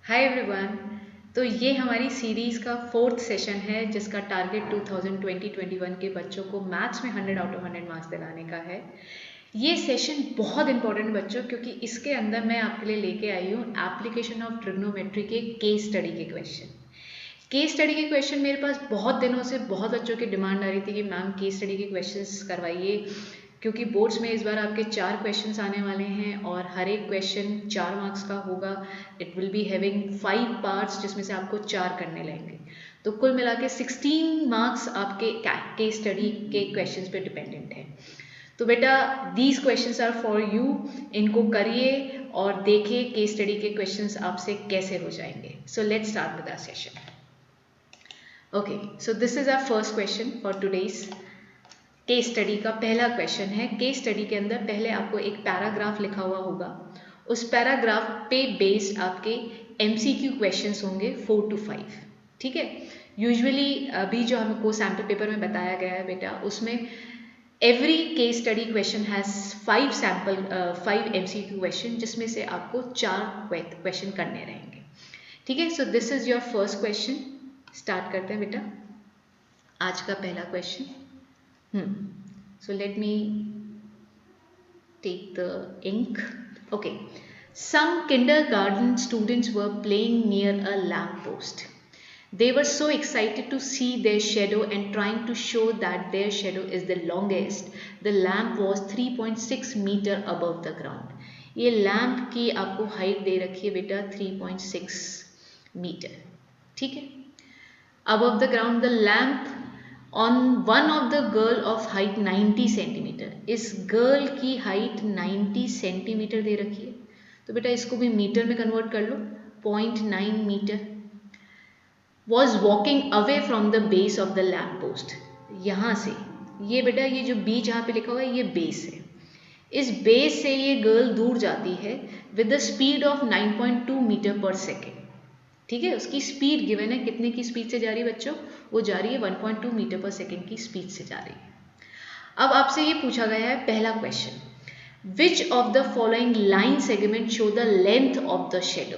Hi everyone. तो ये हमारी सीरीज़ का फोर्थ सेशन है जिसका टारगेट 2020-21 के बच्चों को मैथ्स में 100 आउट ऑफ 100 मार्क्स दिलाने का है। ये सेशन बहुत इंपॉर्टेंट बच्चों, क्योंकि इसके अंदर मैं आपके लिए लेके आई हूँ एप्लीकेशन ऑफ ट्रिग्नोमेट्री के केस स्टडी के क्वेश्चन। केस स्टडी के क्वेश्चन मेरे पास बहुत दिनों से बहुत बच्चों की डिमांड आ रही थी कि मैम केस स्टडी के क्वेश्चंस करवाइए, क्योंकि बोर्ड्स में इस बार आपके 4 क्वेश्चंस आने वाले हैं और हर एक क्वेश्चन 4 मार्क्स का होगा। It will be having 5 parts जिसमें से आपको 4 करने लगेंगे। तो कुल मिला के 16 मार्क्स आपके केस स्टडी के क्वेश्चंस पे डिपेंडेंट है। तो बेटा these questions are for you, इनको करिए और देखिए केस स्टडी के क्वेश्चंस आपसे कैसे हो जाएंगे। So let's start with our session. Okay, so this is our first question for today's case study का पहला क्वेश्चन है। केस स्टडी के अंदर पहले आपको एक पैराग्राफ लिखा हुआ होगा, उस पैराग्राफ पे बेस्ड आपके एमसीक्यू क्वेश्चंस होंगे 4 to 5। ठीक है, यूजुअली अभी जो हमको सैम्पल पेपर में बताया गया है बेटा, उसमें every case study question has 5 MCQ question, जिसमें से आपको 4 क्वेश्चन करने रहेंगे। ठीक है, सो this is your first question. Start करते हैं बेटा आज का पहला question. So let me take the ink. Okay. Some kindergarten students were playing near a lamppost. They were so excited to see their shadow and trying to show that their shadow is the longest. The lamp was 3.6 meter above the ground. ये lamp की आपको height दे रखी है बेटा 3.6 metre. ठीक है, above the ground the lamp on one of the girl of height 90 centimetre. इस girl की हाइट 90 सेंटीमीटर दे रखी है, तो बेटा इसको भी मीटर में कन्वर्ट कर लो, 0.9 meter. Was walking away from the base of the lamp post. यहाँ से ये बेटा ये जो बी जहाँ पे लिखा हुआ है ये बेस है, इस बेस से ये गर्ल दूर जाती है with the speed of 9.2 meter per second. ठीक है, उसकी स्पीड गिवन है, कितने की स्पीड से जा रही है बच्चों, वो जा रही है 1.2 मीटर पर सेकेंड की स्पीड से जा रही है। अब आपसे ये पूछा गया है पहला question, which of the following line segment show the length of the shadow.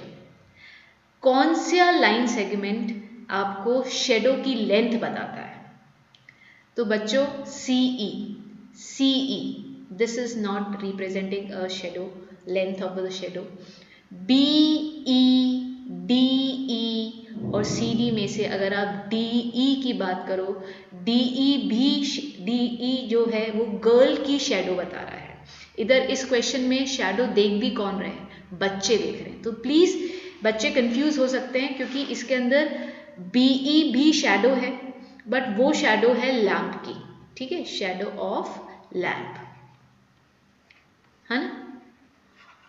कौन सा लाइन सेगमेंट आपको शेडो की लेंथ बताता है। तो बच्चों CE, CE this is not representing a shadow, length of the shadow. BE, DE और CD में से अगर आप डीई की बात करो, डीई जो है वो गर्ल की शेडो बता रहा है। इधर इस क्वेश्चन में शेडो देख भी कौन रहे हैं, बच्चे देख रहे हैं। तो प्लीज बच्चे कंफ्यूज हो सकते हैं, क्योंकि इसके अंदर बीई भी शेडो है, बट वो शेडो है लैम्प की। ठीक है, शेडो ऑफ लैम्प है ना,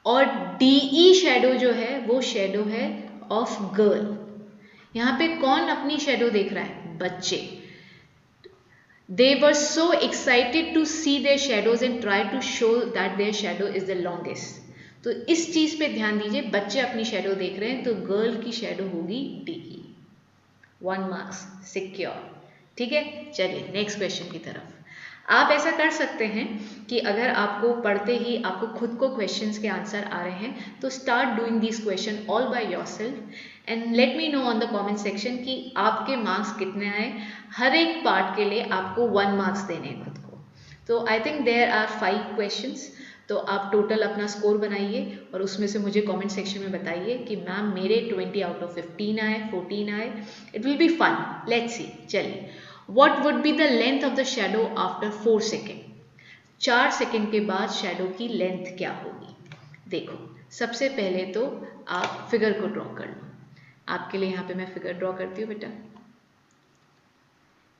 और डीई शेडो जो है वो शेडो है ऑफ गर्ल। यहाँ पे कौन अपनी शेडो देख रहा है, बच्चे। They were so excited to see their shadows and try to show that their shadow is the longest. तो इस चीज पे ध्यान दीजिए, बच्चे अपनी शेडो देख रहे हैं, तो गर्ल की शेडो होगी डीई। 1 marks secure. ठीक है, चलिए नेक्स्ट क्वेश्चन की तरफ। आप ऐसा कर सकते हैं कि अगर आपको पढ़ते ही आपको खुद को क्वेश्चंस के आंसर आ रहे हैं, तो start doing this question all by yourself and let me know on the comment section कि आपके मार्क्स कितने आए। हर एक पार्ट के लिए आपको 1 मार्क्स देने हैं खुद को। तो I think there are 5 questions, तो आप टोटल अपना स्कोर बनाइए और उसमें से मुझे कमेंट सेक्शन में बताइए कि मैम मेरे 20 आउट ऑफ 15 आए, 14 आए। It will be fun, let's see. चलिए, what would be the length of the shadow after 4 second. 4 second के बाद शेडो की लेंथ क्या होगी। देखो, सबसे पहले तो आप फिगर को ड्रॉ कर लो। आपके लिए यहाँ पे मैं फिगर ड्रॉ करती हूँ बेटा।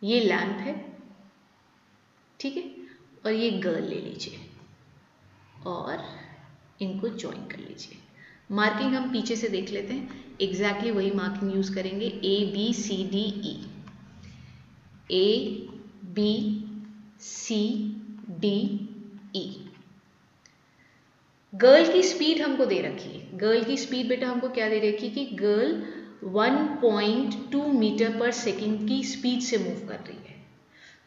ये लैम्प है, ठीक है, और ये गर्ल ले लीजिए और इनको ज्वाइन कर लीजिए। मार्किंग हम पीछे से देख लेते हैं, एग्जैक्टली वही मार्किंग यूज करेंगे, A B C D E, A B C D E. Girl की स्पीड हमको दे रखी है, गर्ल की स्पीड बेटा हमको क्या दे रखी है कि गर्ल 1.2 मीटर पर सेकेंड की स्पीड से मूव कर रही है।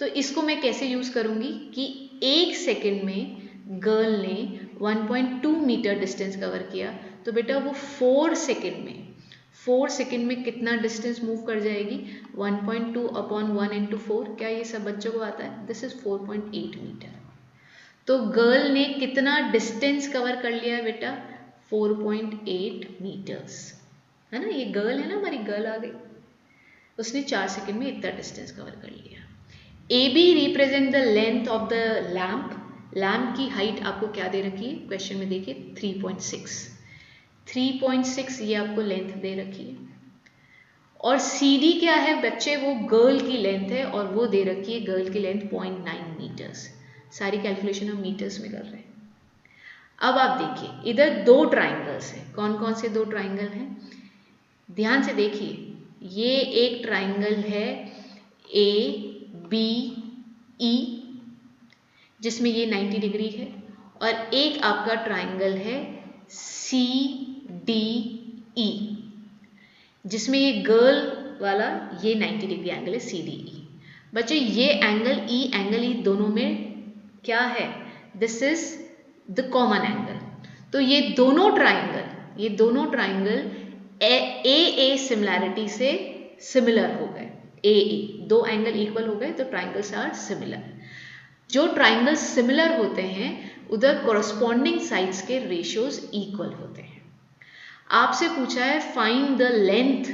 तो इसको मैं कैसे यूज करूंगी कि 1 सेकेंड में गर्ल ने 1.2 मीटर डिस्टेंस कवर किया, तो बेटा वो 4 सेकेंड में 4 सेकेंड में कितना डिस्टेंस मूव कर जाएगी? 1.2 अपॉन 1 इंटू 4। क्या ये सब बच्चों को आता है? This is 4.8 meter. तो गर्ल ने कितना डिस्टेंस कवर कर लिया है बेटा? 4.8 मीटर्स, है ना। ये गर्ल है ना, हमारी गर्ल आ गई, उसने 4 सेकेंड में इतना डिस्टेंस कवर कर लिया। A B represent the length of the lamp. Lamp की हाइट आपको क्या दे रखी है क्वेश्चन में? देखिए 3.6। 3.6 ये आपको लेंथ दे रखी है। और सी डी क्या है बच्चे? वो गर्ल की लेंथ है और वो दे रखी है गर्ल की लेंथ 0.9 मीटर्स। सारी कैलकुलेशन हम मीटर्स में कर रहे हैं। अब आप देखिए इधर दो ट्राइंगल्स हैं। कौन कौन से दो ट्राइंगल हैं? ध्यान से देखिए, ये एक ट्राइंगल है ए बी ई जिसमें ये 90 डिग्री है, और एक आपका ट्राइंगल है सी डी ई जिसमें ये गर्ल वाला ये 90 डिग्री एंगल है सी डी ई। बच्चों ये एंगल ई दोनों में क्या है? This is the common angle. तो ये दोनों ट्राइंगल ए सिमिलैरिटी से सिमिलर हो गए। ए दो एंगल इक्वल हो गए तो ट्राइंगल्स आर सिमिलर। जो ट्राइंगल सिमिलर होते हैं उधर कोरस्पॉन्डिंग साइड्स के रेशियोज इक्वल होते हैं। आपसे पूछा है find the length,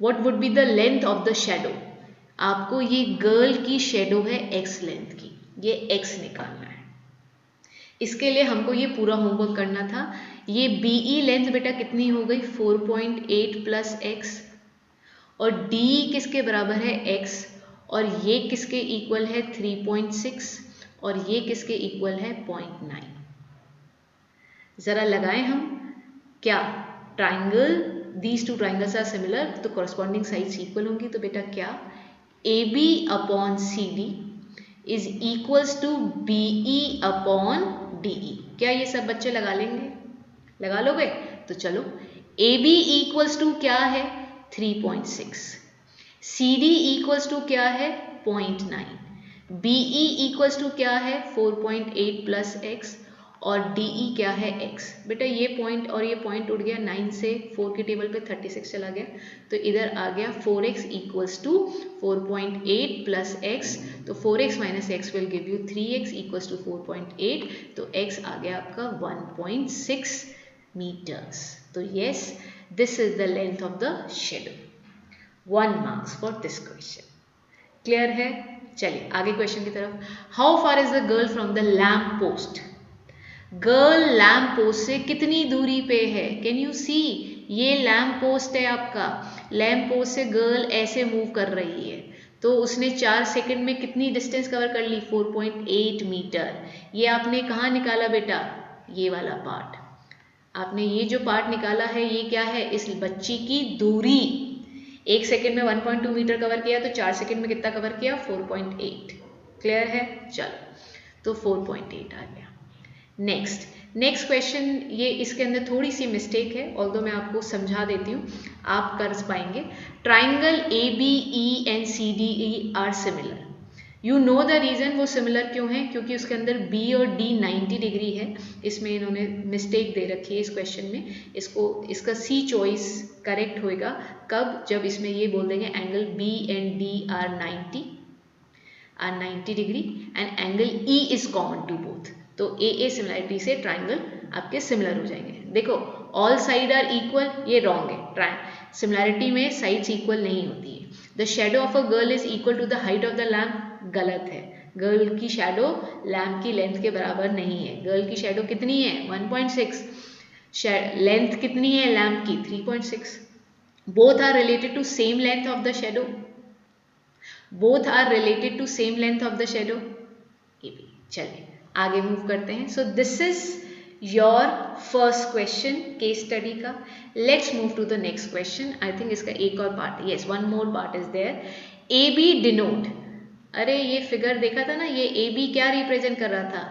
what would be the length of the shadow. आपको ये गर्ल की शेडो है एक्स लेंथ की, ये एक्स निकालना है। इसके लिए हमको ये पूरा होमवर्क करना था। ये बीई लेंथ बेटा कितनी हो गई? 4.8 प्लस एक्स, और डी किसके बराबर है? एक्स, और ये किसके इक्वल है? 3.6, और ये किसके इक्वल है? 0.9। जरा लगाएं हम, क्या triangle, these two triangles are similar तो कॉरस्पॉन्डिंग साइड्स इक्वल होंगी। तो बेटा क्या A B upon C D is equals to B E upon D E. क्या ये सब बच्चे लगा लेंगे? लगा लोगे? तो चलो, ए बी इक्वल्स टू क्या है? 3.6, सी डी इक्वल्स टू क्या है? 0.9, बी ई इक्वल्स टू क्या है? 4.8 प्लस एक्स, और डी ई क्या है? एक्स। बेटा ये पॉइंट और ये पॉइंट उड़ गया, 9 से 4 के टेबल पे 36 चला गया, तो इधर आ गया 4x equals to 4.8 plus x. तो 4x minus x will give you 3x equals to 4.8, तो x आ गया आपका 1.6 मीटर्स। तो yes, this is the length of the shadow. 1 marks for this question. Clear है? चलिए आगे क्वेश्चन की तरफ। How far is the girl from the lamp post? Girl lamp post से कितनी दूरी पे है? Can you see? ये लैम्प पोस्ट है आपका, लैम्प पोस्ट से गर्ल ऐसे मूव कर रही है, तो उसने 4 सेकंड में कितनी डिस्टेंस कवर कर ली? 4.8 मीटर। ये आपने कहाँ निकाला बेटा? ये वाला पार्ट आपने, ये जो पार्ट निकाला है ये क्या है? इस बच्ची की दूरी। 1 सेकेंड में 1.2 मीटर कवर किया, तो 4 सेकेंड में कितना कवर किया? 4.8। क्लियर है? चलो, तो 4.8 आ गया। नेक्स्ट क्वेश्चन, ये इसके अंदर थोड़ी सी मिस्टेक है, ऑल्दो मैं आपको समझा देती हूँ, आप कर पाएंगे। Triangle A B E and C D E are similar. You know the reason वो सिमिलर क्यों है? क्योंकि उसके अंदर बी और डी 90 डिग्री है। इसमें इन्होंने मिस्टेक दे रखी है इस क्वेश्चन में। इसका सी चॉइस करेक्ट होएगा कब? जब इसमें ये बोल देंगे angle B and D are 90 degree and angle E is common to both. तो ए सिमिलरिटी से ट्राइंगल आपके सिमिलर हो जाएंगे। देखो, ऑल साइड आर इक्वल, ये रॉन्ग है। सिमिलरिटी में साइड्स इक्वल नहीं होती है। The shadow of a girl is equal to the height of the lamp, गलत है। गर्ल की शेडो लैम्प की लेंथ के बराबर नहीं है। गर्ल की शेडो कितनी है? 1.6। लेंथ कितनी है लैम्प की? 3.6। Both are related to same length of the shadow, both are related to same length of the shadow. चलिए आगे मूव करते हैं। So this is your first question case study का। Let's move to the next question. I think इसका एक और part, yes, one more part is there. A B denote, अरे ये फिगर देखा था ना, ये ए बी क्या रिप्रेजेंट कर रहा था?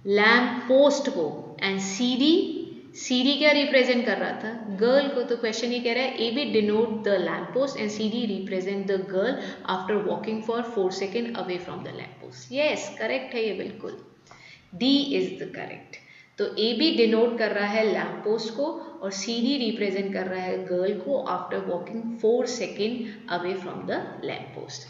लैम्प पोस्ट को। एंड सी डी क्या रिप्रेजेंट कर रहा था? गर्ल को। तो क्वेश्चन ये कह रहा है A B denote the lamp post and C D represent the girl after walking for 4 second away from the lamp post. Yes, correct है ये, बिल्कुल डी इज द करेक्ट। तो ए बी डिनोट कर रहा है लैम्प पोस्ट को और CD represent कर रहा है गर्ल को after walking 4 second away from the lamp post.